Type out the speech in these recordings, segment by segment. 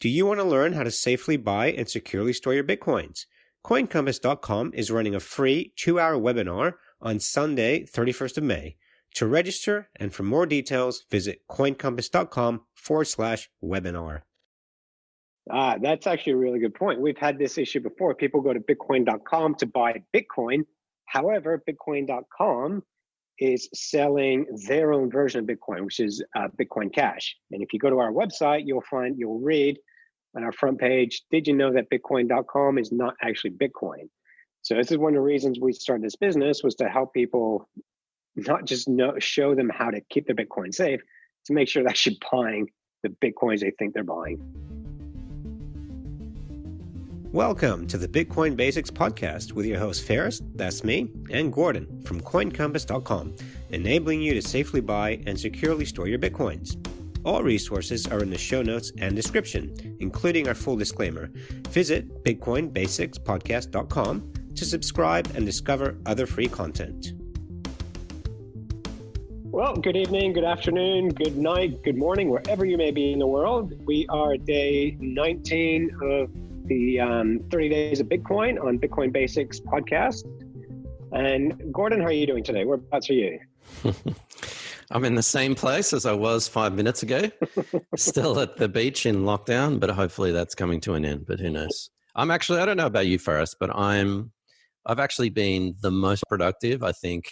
Do you want to learn how to safely buy and securely store your Bitcoins? CoinCompass.com is running a free 2-hour webinar on Sunday, 31st of May. To register and for more details, visit CoinCompass.com/webinar. That's actually a really good point. We've had this issue before. People go to Bitcoin.com to buy Bitcoin. However, Bitcoin.com is selling their own version of Bitcoin, which is Bitcoin Cash. And if you go to our website, you'll read on our front page, did you know that Bitcoin.com is not actually Bitcoin? So this is one of the reasons we started this business, was to help people not just show them how to keep their Bitcoin safe, to make sure they're actually buying the Bitcoins they think they're buying. Welcome to the Bitcoin Basics Podcast with your host Ferris, that's me, and Gordon from CoinCompass.com, enabling you to safely buy and securely store your Bitcoins. All resources are in the show notes and description, including our full disclaimer. Visit BitcoinBasicsPodcast.com to subscribe and discover other free content. Well, good evening, good afternoon, good night, good morning, wherever you may be in the world. We are day 19 of the 30 Days of Bitcoin on Bitcoin Basics podcast. And Gordon, how are you doing today? Whereabouts are you? I'm in the same place as I was 5 minutes ago, still at the beach in lockdown, but hopefully that's coming to an end, but who knows? I don't know about you, Ferris, but I've actually been the most productive I think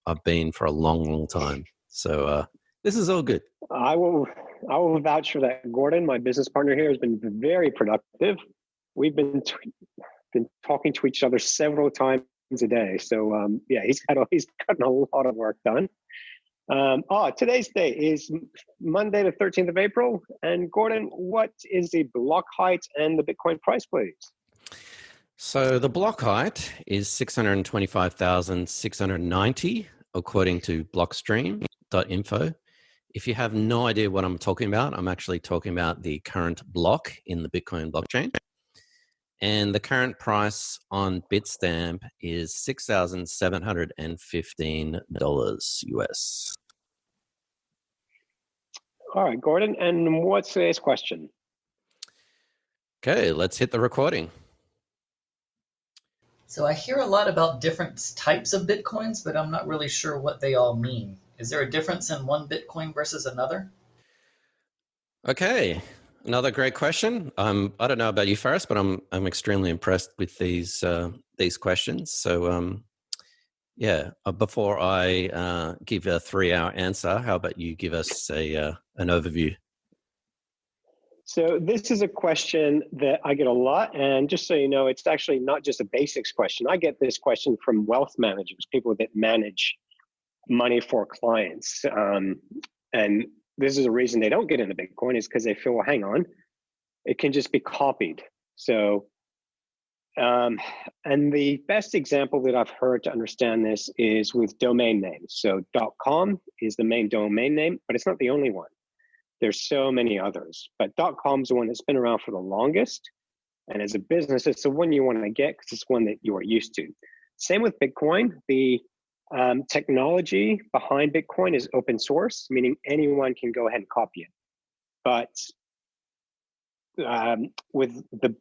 I've been for a long, long time. So this is all good. I will vouch for that. Gordon, my business partner here, has been very productive. We've been talking to each other several times a day. So he's gotten a lot of work done. Today's day is Monday, the 13th of April. And Gordon, what is the block height and the Bitcoin price, please? So the block height is 625,690, according to blockstream.info. If you have no idea what I'm talking about, I'm actually talking about the current block in the Bitcoin blockchain. And the current price on Bitstamp is $6,715 US. All right, Gordon. And what's today's question? Okay, let's hit the recording. So I hear a lot about different types of Bitcoins, but I'm not really sure what they all mean. Is there a difference in one Bitcoin versus another? Okay. Another great question. I don't know about you, Ferris, but I'm extremely impressed with these questions. So, before I give a 3-hour answer, how about you give us an overview? So this is a question that I get a lot, and just so you know, it's actually not just a basics question. I get this question from wealth managers, people that manage money for clients, and this is a reason they don't get into Bitcoin, is because they feel, well, hang on, it can just be copied. So, and the best example that I've heard to understand this is with domain names. So .com is the main domain name, but it's not the only one. There's so many others, but .com is the one that's been around for the longest. And as a business, it's the one you want to get because it's one that you are used to. Same with Bitcoin. The technology behind Bitcoin is open source, meaning anyone can go ahead and copy it. But with the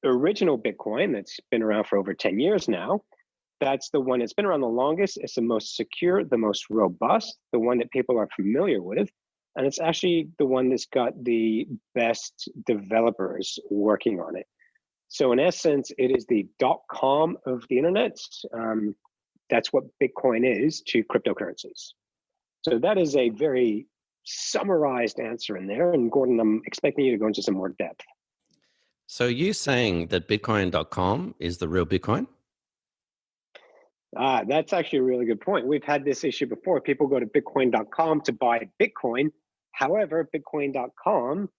original Bitcoin that's been around for over 10 years now, that's the one that's been around the longest. It's the most secure, the most robust, the one that people are familiar with. And it's actually the one that's got the best developers working on it. So in essence, it is the .com of the internet. That's what Bitcoin is to cryptocurrencies. So that is a very summarized answer in there. And Gordon, I'm expecting you to go into some more depth. So you saying that Bitcoin.com is the real Bitcoin? That's actually a really good point. We've had this issue before. People go to Bitcoin.com to buy Bitcoin. However, Bitcoin.com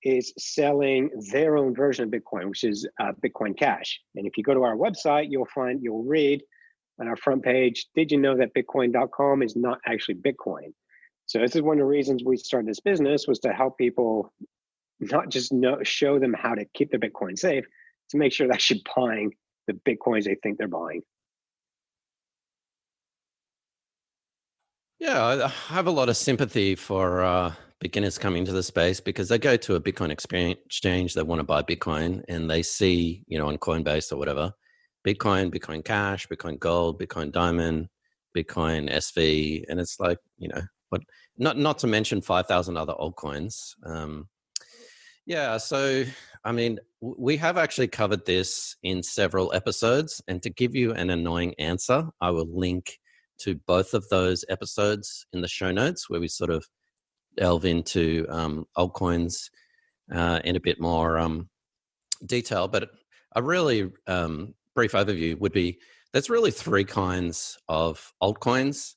is selling their own version of Bitcoin, which is Bitcoin Cash. And if you go to our website, you'll read on our front page, did you know that Bitcoin.com is not actually Bitcoin? So this is one of the reasons we started this business, was to help people not just show them how to keep their Bitcoin safe, to make sure they're actually buying the Bitcoins they think they're buying. Yeah, I have a lot of sympathy for beginners coming to the space because they go to a Bitcoin exchange, they want to buy Bitcoin, and they see, on Coinbase or whatever, Bitcoin, Bitcoin Cash, Bitcoin Gold, Bitcoin Diamond, Bitcoin SV, and it's like, what? Not to mention 5,000 other altcoins. So I mean, we have actually covered this in several episodes, and to give you an annoying answer, I will link to both of those episodes in the show notes where we sort of delve into altcoins in a bit more detail. But a really brief overview would be there's really three kinds of altcoins.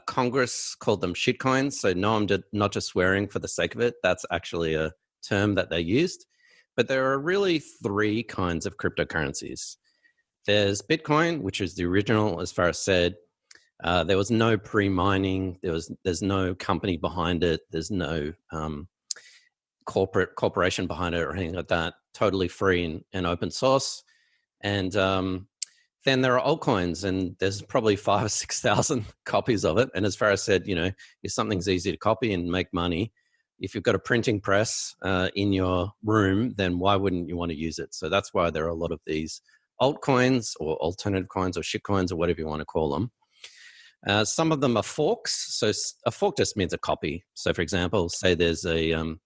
Congress called them shitcoins. So no, I'm not just swearing for the sake of it. That's actually a term that they used. But there are really three kinds of cryptocurrencies. There's Bitcoin, which is the original, as Faris said. There was no pre-mining. There's no company behind it. There's no corporation behind it or anything like that. Totally free and open source. And then there are altcoins, and there's probably 5,000 or 6,000 copies of it. And as Faris said, if something's easy to copy and make money, if you've got a printing press in your room, then why wouldn't you want to use it? So that's why there are a lot of these altcoins or alternative coins or shitcoins or whatever you want to call them. Some of them are forks. So a fork just means a copy. So for example, say there's a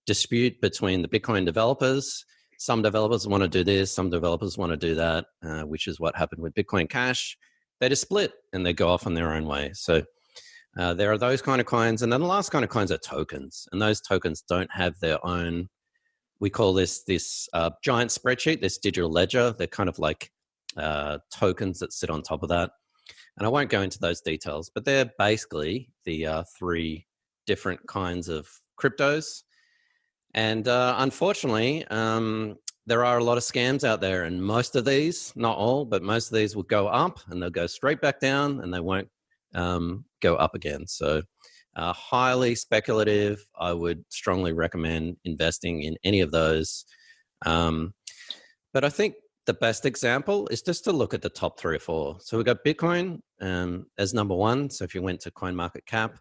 dispute between the Bitcoin developers. Some developers want to do this, some developers want to do that, which is what happened with Bitcoin Cash. They just split and they go off on their own way. So there are those kind of coins. And then the last kind of coins are tokens. And those tokens don't have their own, we call this giant spreadsheet, this digital ledger. They're kind of like tokens that sit on top of that. And I won't go into those details, but they're basically the three different kinds of cryptos. And unfortunately, there are a lot of scams out there. And most of these, not all, but most of these will go up and they'll go straight back down and they won't go up again. So highly speculative. I would strongly recommend investing in any of those. But I think the best example is just to look at the top 3 or 4. So we've got Bitcoin as number 1. So if you went to CoinMarketCap,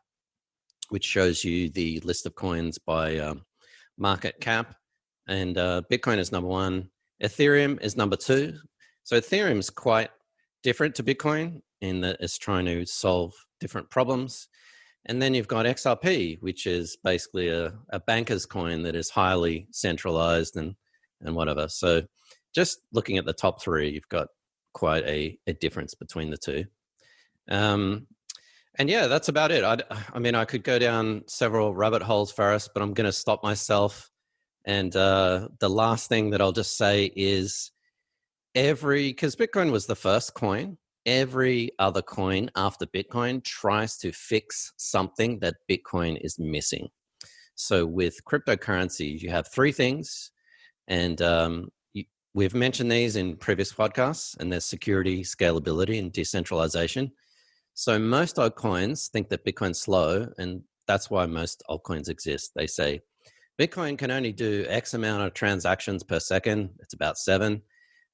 which shows you the list of coins by market cap, and Bitcoin is number 1. Ethereum is number 2. So Ethereum is quite different to Bitcoin in that it's trying to solve different problems. And then you've got XRP, which is basically a banker's coin that is highly centralized and whatever. So just looking at the top 3, you've got quite a difference between the two. And yeah, that's about it. I mean, I could go down several rabbit holes, Faris, but I'm going to stop myself. And the last thing that I'll just say is because Bitcoin was the first coin, every other coin after Bitcoin tries to fix something that Bitcoin is missing. So with cryptocurrencies, you have 3 things, and we've mentioned these in previous podcasts, and there's security, scalability, and decentralization. So most altcoins think that Bitcoin's slow, and that's why most altcoins exist. They say Bitcoin can only do X amount of transactions per second. It's about 7.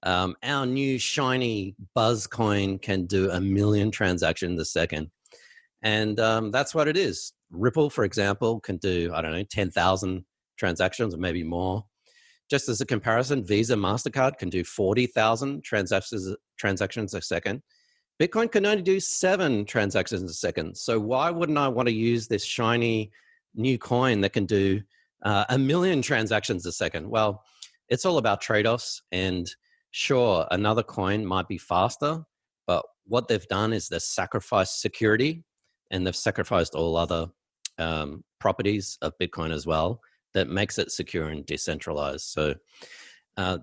Our new shiny buzz coin can do 1 million transactions a second. And that's what it is. Ripple, for example, can do, 10,000 transactions or maybe more. Just as a comparison, Visa, MasterCard can do 40,000 transactions a second. Bitcoin can only do 7 transactions a second. So why wouldn't I want to use this shiny new coin that can do 1 million transactions a second? Well, it's all about trade-offs. And sure, another coin might be faster, but what they've done is they've sacrificed security and they've sacrificed all other properties of Bitcoin as well that makes it secure and decentralized. So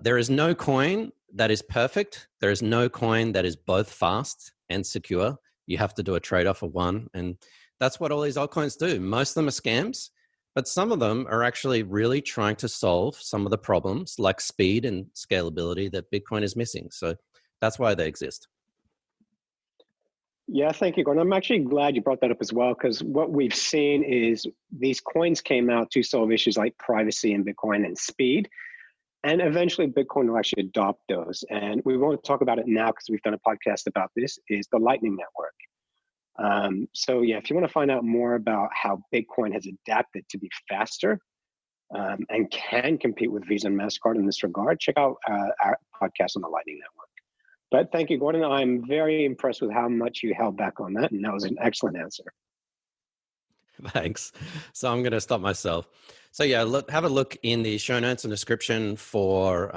there is no coin that is perfect. There is no coin that is both fast and secure. You have to do a trade-off of one. And that's what all these altcoins do. Most of them are scams, but some of them are actually really trying to solve some of the problems like speed and scalability that Bitcoin is missing. So that's why they exist. Yeah, thank you, Gordon. I'm actually glad you brought that up as well, because what we've seen is these coins came out to solve issues like privacy in Bitcoin and speed. And eventually Bitcoin will actually adopt those. And we won't talk about it now because we've done a podcast about this, is the Lightning Network. So yeah, if you want to find out more about how Bitcoin has adapted to be faster and can compete with Visa and MasterCard in this regard, check out our podcast on the Lightning Network. But thank you, Gordon. I'm very impressed with how much you held back on that, and that was an excellent answer. Thanks. So I'm going to stop myself. So yeah, have a look in the show notes and description for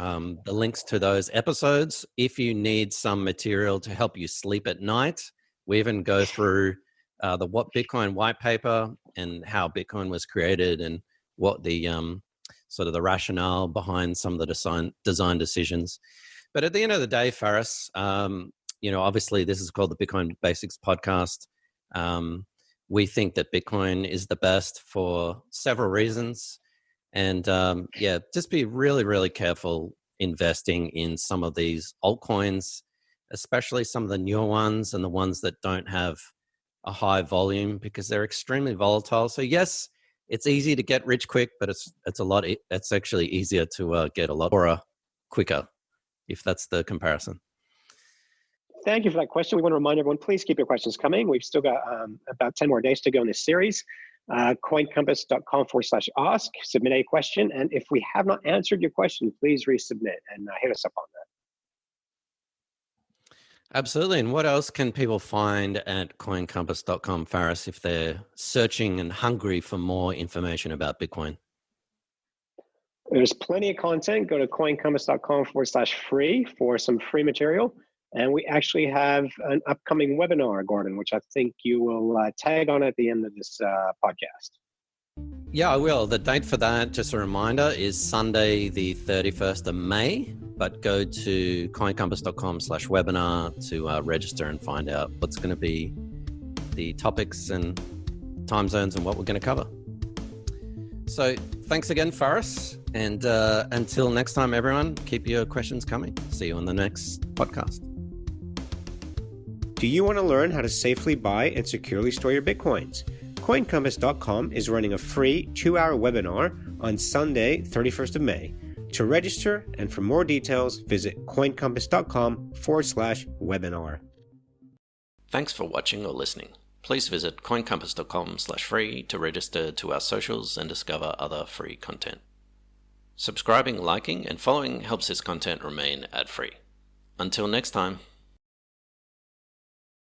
the links to those episodes. If you need some material to help you sleep at night, we even go through the What Bitcoin white paper and how Bitcoin was created and what the sort of the rationale behind some of the design decisions. But at the end of the day, Faris, obviously this is called the Bitcoin Basics Podcast. We think that Bitcoin is the best for several reasons. And just be really, really careful investing in some of these altcoins, especially some of the newer ones and the ones that don't have a high volume because they're extremely volatile. So yes, it's easy to get rich quick, but it's actually easier to get a lot poorer quicker, if that's the comparison. Thank you for that question. We want to remind everyone, please keep your questions coming. We've still got about 10 more days to go in this series. coincompass.com/ask, submit a question. And if we have not answered your question, please resubmit and hit us up on that. Absolutely. And what else can people find at coincompass.com, Faris, if they're searching and hungry for more information about Bitcoin? There's plenty of content. Go to coincompass.com/free for some free material. And we actually have an upcoming webinar, Gordon, which I think you will tag on at the end of this podcast. Yeah, I will. The date for that, just a reminder, is Sunday, the 31st of May. But go to coincompass.com/webinar to register and find out what's going to be the topics and time zones and what we're going to cover. So thanks again, Faris. And until next time, everyone, keep your questions coming. See you on the next podcast. Do you want to learn how to safely buy and securely store your Bitcoins? CoinCompass.com is running a free 2-hour webinar on Sunday, 31st of May. To register and for more details, visit coincompass.com/webinar. Thanks for watching or listening. Please visit coincompass.com/free to register to our socials and discover other free content. Subscribing, liking, and following helps this content remain ad-free. Until next time.